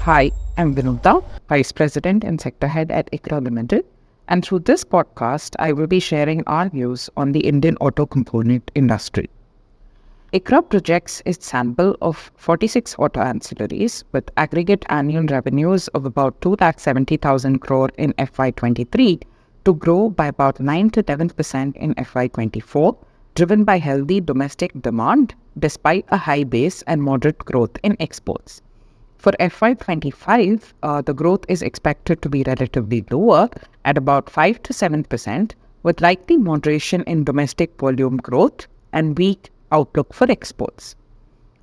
Hi, I'm Vinutaa, Vice President and Sector Head at ICRA Limited. And through this podcast, I will be sharing our views on the Indian auto component industry. ICRA projects its sample of 46 auto ancillaries with aggregate annual revenues of about 270,000 crore in FY23 to grow by about 9 to 11% in FY24, driven by healthy domestic demand despite a high base and moderate growth in exports. For FY25, the growth is expected to be relatively lower at about 5 to 7%, with likely moderation in domestic volume growth and weak outlook for exports.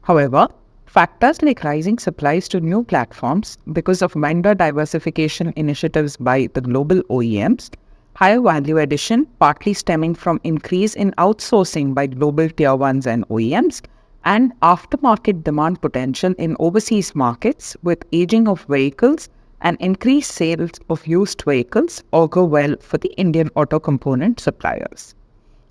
However, factors like rising supplies to new platforms because of vendor diversification initiatives by the global OEMs, higher value addition partly stemming from increase in outsourcing by global tier 1s and OEMs, and aftermarket demand potential in overseas markets with aging of vehicles and increased sales of used vehicles augur well for the Indian auto component suppliers.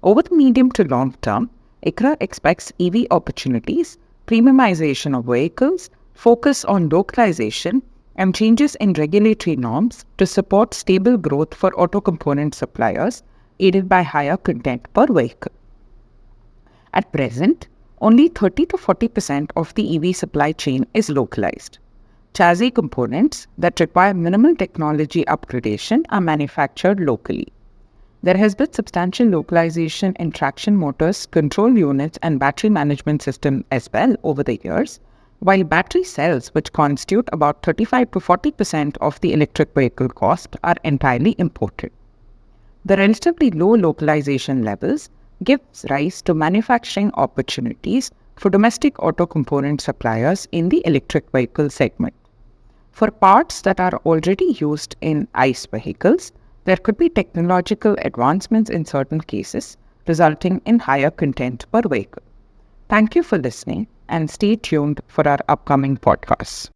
Over the medium to long term, ICRA expects EV opportunities, premiumization of vehicles, focus on localization, and changes in regulatory norms to support stable growth for auto component suppliers, aided by higher content per vehicle. At present, only 30 to 40% of the EV supply chain is localized. Chassis components that require minimal technology upgradation are manufactured locally. There has been substantial localization in traction motors, control units, and battery management systems as well over the years, while battery cells, which constitute about 35 to 40% of the electric vehicle cost, are entirely imported. The relatively low localization levels gives rise to manufacturing opportunities for domestic auto component suppliers in the electric vehicle segment. For parts that are already used in ICE vehicles, there could be technological advancements in certain cases, resulting in higher content per vehicle. Thank you for listening and stay tuned for our upcoming podcasts.